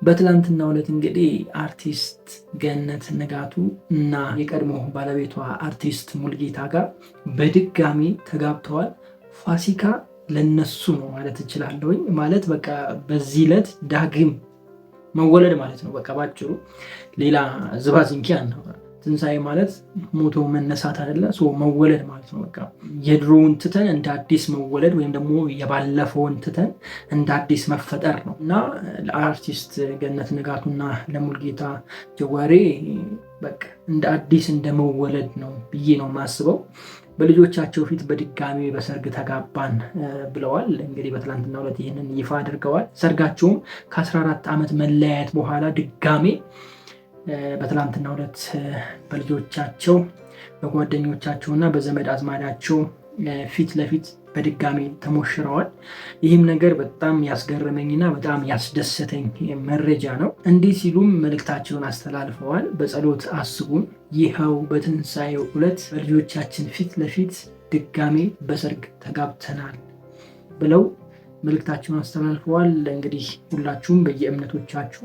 በትላንትናው ዕለት እንግዲህ አርቲስት ገነት ንጋቱ እና የቀድሞ ባለቤቷ አርቲስት ሙልጌታ ጋር በድጋሚ ተጋብተዋል። ፋሲካ ለነሱ ነው ማለት እችላለሁ። ማለት በቃ በዚህ ዕለት ዳግም መወለድ ማለት ነው። በቃ ባጭሩ ሌላ ዝባዝንኪ አናወራ። ትንሣኤ ማለት ሞቶ መነሳት አይደለ? መወለድ ማለት ነው። በቃ የድሮውን ትተን እንደ አዲስ መወለድ ወይም ደግሞ የባለፈውን ትተን እንደ አዲስ መፈጠር ነው እና ለአርቲስት ገነት ንጋቱና ለሙልጌታ ጀዋሬ በቃ እንደ አዲስ እንደ መወለድ ነው ብዬ ነው የማስበው። በልጆቻቸው ፊት በድጋሚ በሰርግ ተጋባን ብለዋል። እንግዲህ በትላንትናው ዕለት ይህንን ይፋ አድርገዋል። ሰርጋቸውም ከ14 ዓመት መለያየት በኋላ ድጋሜ በትላንትናው ዕለት በልጆቻቸው በጓደኞቻቸውና በዘመድ አዝማዳቸው ፊት ለፊት በድጋሚ ተሞሽረዋል። ይህም ነገር በጣም ያስገረመኝና በጣም ያስደሰተኝ መረጃ ነው። እንዲህ ሲሉም መልእክታቸውን አስተላልፈዋል። በጸሎት አስቡን፣ ይኸው በትንሣኤው ዕለት በልጆቻችን ፊት ለፊት ድጋሜ በሰርግ ተጋብተናል ብለው መልእክታቸውን አስተላልፈዋል። እንግዲህ ሁላችሁም በየእምነቶቻችሁ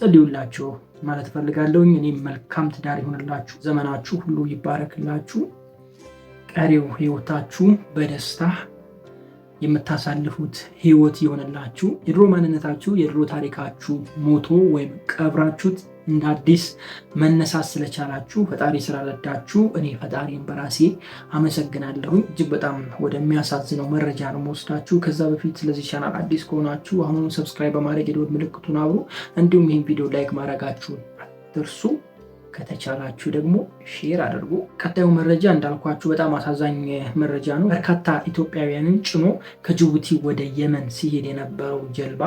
ጸልዩላቸው ማለት ፈልጋለሁኝ። እኔም መልካም ትዳር ይሆንላችሁ፣ ዘመናችሁ ሁሉ ይባረክላችሁ፣ ቀሪው ህይወታችሁ በደስታ የምታሳልፉት ህይወት ይሆንላችሁ። የድሮ ማንነታችሁ የድሮ ታሪካችሁ ሞቶ ወይም ቀብራችሁት እንደ አዲስ መነሳት ስለቻላችሁ ፈጣሪ ስላረዳችሁ እኔ ፈጣሪን በራሴ አመሰግናለሁ። እጅግ በጣም ወደሚያሳዝነው መረጃ ነው መወስዳችሁ። ከዛ በፊት ስለዚህ ቻናል አዲስ ከሆናችሁ አሁኑ ሰብስክራይብ በማድረግ የደወል ምልክቱን አብሩ። እንዲሁም ይህን ቪዲዮ ላይክ ማድረጋችሁን አትርሱ። ከተቻላችሁ ደግሞ ሼር አድርጉ። ቀጣዩ መረጃ እንዳልኳችሁ በጣም አሳዛኝ መረጃ ነው። በርካታ ኢትዮጵያውያንን ጭኖ ከጅቡቲ ወደ የመን ሲሄድ የነበረው ጀልባ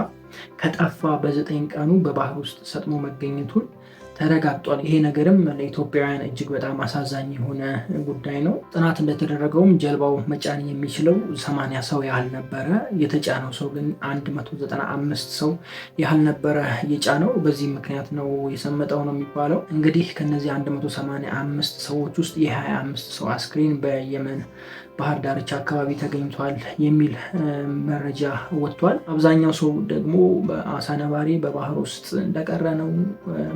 ከጠፋ በ9 ቀኑ በባህር ውስጥ ሰጥሞ መገኘቱን ተረጋግጧል። ይሄ ነገርም ለኢትዮጵያውያን እጅግ በጣም አሳዛኝ የሆነ ጉዳይ ነው። ጥናት እንደተደረገውም ጀልባው መጫን የሚችለው 80 ሰው ያህል ነበረ። የተጫነው ሰው ግን 195 ሰው ያህል ነበረ የጫነው። በዚህ ምክንያት ነው የሰመጠው ነው የሚባለው። እንግዲህ ከነዚህ 185 ሰዎች ውስጥ የ25 ሰው አስክሬን በየመን ባህር ዳርቻ አካባቢ ተገኝቷል የሚል መረጃ ወጥቷል። አብዛኛው ሰው ደግሞ በአሳ ነባሪ በባህር ውስጥ እንደቀረ ነው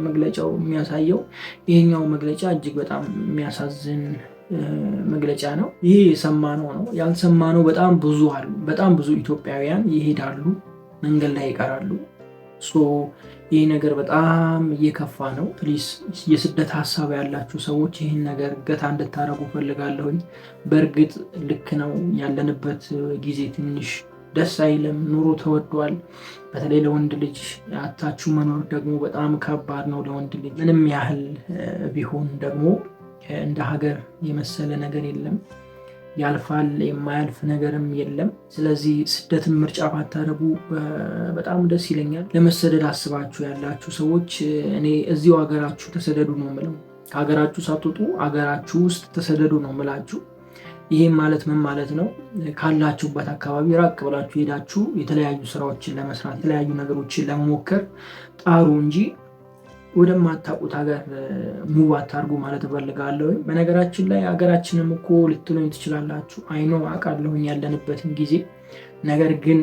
መግለጫው የሚያሳየው። ይሄኛው መግለጫ እጅግ በጣም የሚያሳዝን መግለጫ ነው። ይሄ የሰማነው ነው። ያልሰማነው በጣም ብዙ አሉ። በጣም ብዙ ኢትዮጵያውያን ይሄዳሉ፣ መንገድ ላይ ይቀራሉ። ይህ ነገር በጣም እየከፋ ነው። ፕሊስ የስደት ሀሳብ ያላችሁ ሰዎች ይህን ነገር ገታ እንድታረጉ ፈልጋለሁኝ። በእርግጥ ልክ ነው፣ ያለንበት ጊዜ ትንሽ ደስ አይልም። ኑሮ ተወዷል። በተለይ ለወንድ ልጅ አታችሁ መኖር ደግሞ በጣም ከባድ ነው ለወንድ ልጅ። ምንም ያህል ቢሆን ደግሞ እንደ ሀገር የመሰለ ነገር የለም። ያልፋል፣ የማያልፍ ነገርም የለም። ስለዚህ ስደትን ምርጫ ባታደርጉ በጣም ደስ ይለኛል። ለመሰደድ አስባችሁ ያላችሁ ሰዎች እኔ እዚሁ ሀገራችሁ ተሰደዱ ነው የምለው። ከሀገራችሁ ሳትወጡ ሀገራችሁ ውስጥ ተሰደዱ ነው የምላችሁ። ይህም ማለት ምን ማለት ነው? ካላችሁበት አካባቢ ራቅ ብላችሁ ሄዳችሁ የተለያዩ ስራዎችን ለመስራት የተለያዩ ነገሮችን ለመሞከር ጣሩ እንጂ ወደማታውቁት ሀገር ሙቭ አታርጉ ማለት እፈልጋለሁ። በነገራችን ላይ ሀገራችንም እኮ ልትሉኝ ትችላላችሁ። አይኖ አውቃለሁኝ ያለንበትን ጊዜ። ነገር ግን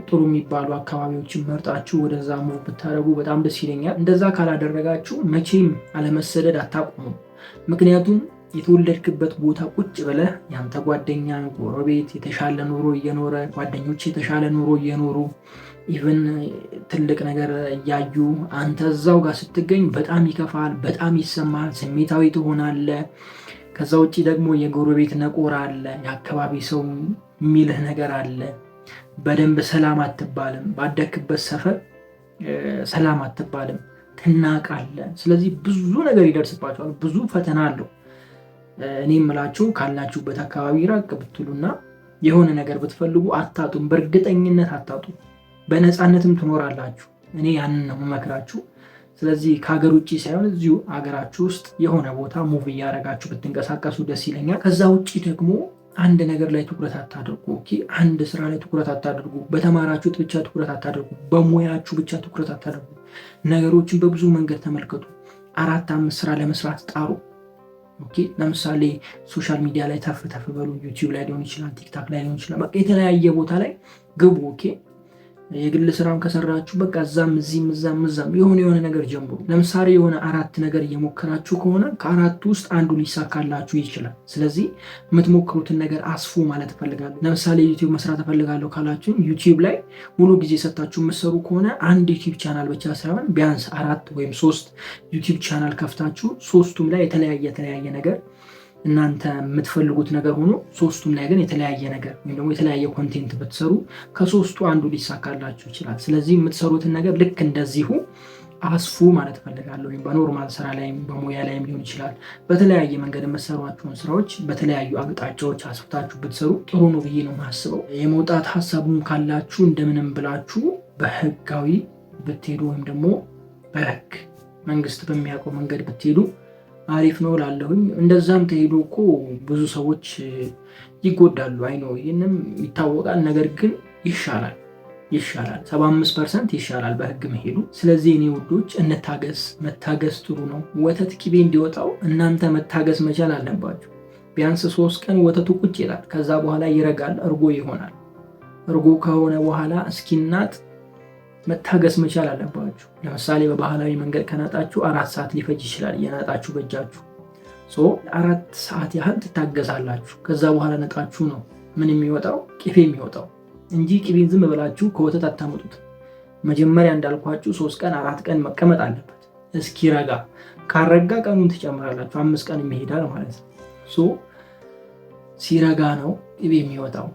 ጥሩ የሚባሉ አካባቢዎችን መርጣችሁ ወደዛ ሙቭ ብታደርጉ በጣም ደስ ይለኛል። እንደዛ ካላደረጋችሁ መቼም አለመሰደድ አታቁሙ። ምክንያቱም የተወለድክበት ቦታ ቁጭ ብለህ ያንተ ጓደኛ፣ ጎረቤት የተሻለ ኑሮ እየኖረ ጓደኞች የተሻለ ኑሮ እየኖሩ ኢቨን ትልቅ ነገር እያዩ አንተ እዛው ጋር ስትገኝ በጣም ይከፋል፣ በጣም ይሰማል፣ ስሜታዊ ትሆናለህ። ከዛ ውጭ ደግሞ የጎረቤት ነቆር አለ፣ የአካባቢ ሰው የሚልህ ነገር አለ። በደንብ ሰላም አትባልም። ባደክበት ሰፈር ሰላም አትባልም፣ ትናቃለህ። ስለዚህ ብዙ ነገር ይደርስባቸዋል፣ ብዙ ፈተና አለው። እኔ የምላችሁ ካላችሁበት አካባቢ ራቅ ብትሉና የሆነ ነገር ብትፈልጉ አታጡም፣ በእርግጠኝነት አታጡም። በነፃነትም ትኖራላችሁ። እኔ ያንን ነው የምመክራችሁ። ስለዚህ ከሀገር ውጭ ሳይሆን እዚሁ ሀገራችሁ ውስጥ የሆነ ቦታ ሙቭ እያደረጋችሁ ብትንቀሳቀሱ ደስ ይለኛል። ከዛ ውጭ ደግሞ አንድ ነገር ላይ ትኩረት አታድርጉ። አንድ ስራ ላይ ትኩረት አታድርጉ። በተማራችሁት ብቻ ትኩረት አታድርጉ። በሙያችሁ ብቻ ትኩረት አታድርጉ። ነገሮችን በብዙ መንገድ ተመልከቱ። 4-5 ስራ ለመስራት ጣሩ። ለምሳሌ ሶሻል ሚዲያ ላይ ተፍ በሉ። ዩቲዩብ ላይ ሊሆን ይችላል፣ ቲክታክ ላይ ሊሆን ይችላል። በቃ የተለያየ ቦታ ላይ ግቡ። የግል ስራም ከሰራችሁ በቃ እዛም እዛም የሆነ ነገር ጀምሩ። ለምሳሌ የሆነ 4 ነገር እየሞከራችሁ ከሆነ ከ4ቱ ውስጥ አንዱ ሊሳካላችሁ ይችላል። ስለዚህ የምትሞክሩትን ነገር አስፉ ማለት እፈልጋለሁ። ለምሳሌ ዩቲዩብ መስራት እፈልጋለሁ ካላችሁ ዩቲዩብ ላይ ሙሉ ጊዜ ሰጥታችሁ የምትሰሩ ከሆነ አንድ ዩቲዩብ ቻናል ብቻ ሳይሆን ቢያንስ 4 ወይም 3 ዩቲዩብ ቻናል ከፍታችሁ ሶስቱም ላይ የተለያየ ነገር እናንተ የምትፈልጉት ነገር ሆኖ ሶስቱም ላይ ግን የተለያየ ነገር ወይም ደግሞ የተለያየ ኮንቴንት ብትሰሩ ከሶስቱ አንዱ ሊሳካላችሁ ይችላል። ስለዚህ የምትሰሩትን ነገር ልክ እንደዚሁ አስፉ ማለት ፈልጋለሁ። ወይም በኖርማል ስራ ላይም በሙያ ላይም ሊሆን ይችላል። በተለያየ መንገድ የምትሰሯቸውን ስራዎች በተለያዩ አቅጣጫዎች አስፍታችሁ ብትሰሩ ጥሩ ነው ብዬ ነው የማስበው። የመውጣት ሀሳቡን ካላችሁ እንደምንም ብላችሁ በህጋዊ ብትሄዱ ወይም ደግሞ በህግ መንግስት በሚያውቀው መንገድ ብትሄዱ አሪፍ ነው ላለሁኝ። እንደዛም ተሄዶ እኮ ብዙ ሰዎች ይጎዳሉ። አይ ነው ይህንም ይታወቃል። ነገር ግን ይሻላል 75% ይሻላል በህግ መሄዱ። ስለዚህ እኔ ውዶች እንታገስ። መታገስ ጥሩ ነው። ወተት ቅቤ እንዲወጣው እናንተ መታገስ መቻል አለባችሁ። ቢያንስ 3 ቀን ወተቱ ቁጭ ይላል። ከዛ በኋላ ይረጋል፣ እርጎ ይሆናል። እርጎ ከሆነ በኋላ እስኪናጥ መታገስ መቻል አለባችሁ። ለምሳሌ በባህላዊ መንገድ ከናጣችሁ 4 ሰዓት ሊፈጅ ይችላል እየናጣችሁ በእጃችሁ። 4 ሰዓት ያህል ትታገሳላችሁ። ከዛ በኋላ ነጣችሁ ነው ምን የሚወጣው? ቅቤ የሚወጣው እንጂ ቅቤን ዝም ብላችሁ ከወተት አታመጡት። መጀመሪያ እንዳልኳችሁ 3 ቀን 4 ቀን መቀመጥ አለበት እስኪረጋ። ካረጋ ቀኑን ትጨምራላችሁ፣ 5 ቀን ይሄዳል ማለት ነው። ሲረጋ ነው ቅቤ የሚወጣው።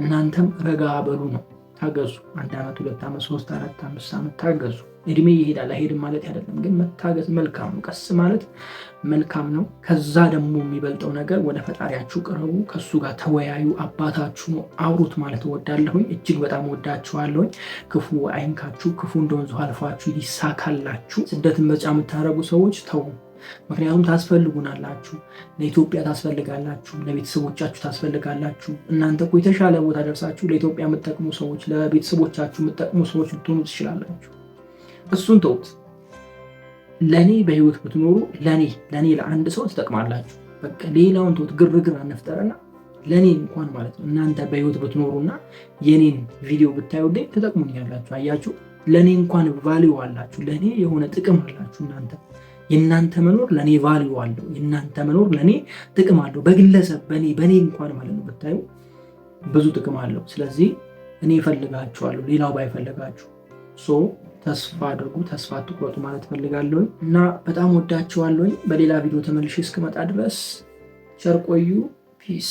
እናንተም ረጋ በሉ ነው። ታገዙ። 1 ዓመት 2 ዓመት 3 4 5 ዓመት ታገዙ። እድሜ ይሄዳል አይሄድም ማለት አይደለም፣ ግን መታገዝ መልካም ነው። ቀስ ማለት መልካም ነው። ከዛ ደግሞ የሚበልጠው ነገር ወደ ፈጣሪያችሁ ቅረቡ፣ ከሱ ጋር ተወያዩ። አባታችሁ ነው፣ አውሩት ማለት እወዳለሁኝ። እጅግ በጣም እወዳችኋለሁኝ። ክፉ አይንካችሁ፣ ክፉ እንደወንዙ አልፋችሁ ይሳካላችሁ። ስደትን ምርጫ የምታደርጉ ሰዎች ተው። ምክንያቱም ታስፈልጉናላችሁ። ለኢትዮጵያ ታስፈልጋላችሁ፣ ለቤተሰቦቻችሁ ታስፈልጋላችሁ። እናንተ እኮ የተሻለ ቦታ ደርሳችሁ ለኢትዮጵያ የምትጠቅሙ ሰዎች፣ ለቤተሰቦቻችሁ የምትጠቅሙ ሰዎች ልትሆኑ ትችላላችሁ። እሱን ተውት። ለእኔ በህይወት ብትኖሩ ለእኔ ለአንድ ሰው ትጠቅማላችሁ። በቃ ሌላውን ተውት፣ ግርግር አንፍጠርና ለእኔ እንኳን ማለት ነው እናንተ በህይወት ብትኖሩና የኔን ቪዲዮ ብታዩልኝ ትጠቅሙኛላችሁ። አያችሁ፣ ለእኔ እንኳን ቫሊዩ አላችሁ፣ ለእኔ የሆነ ጥቅም አላችሁ። የእናንተ መኖር ለእኔ ቫሊዩ አለው። የእናንተ መኖር ለእኔ ጥቅም አለው። በግለሰብ በእኔ እንኳን ማለት ነው ብታዩ ብዙ ጥቅም አለው። ስለዚህ እኔ እፈልጋችኋለሁ፣ ሌላው ባይፈልጋችሁ። ተስፋ አድርጉ፣ ተስፋ አትቁረጡ ማለት ፈልጋለሁ እና በጣም ወዳችኋለሁ። በሌላ ቪዲዮ ተመልሼ እስክመጣ ድረስ ቸር ቆዩ። ፒስ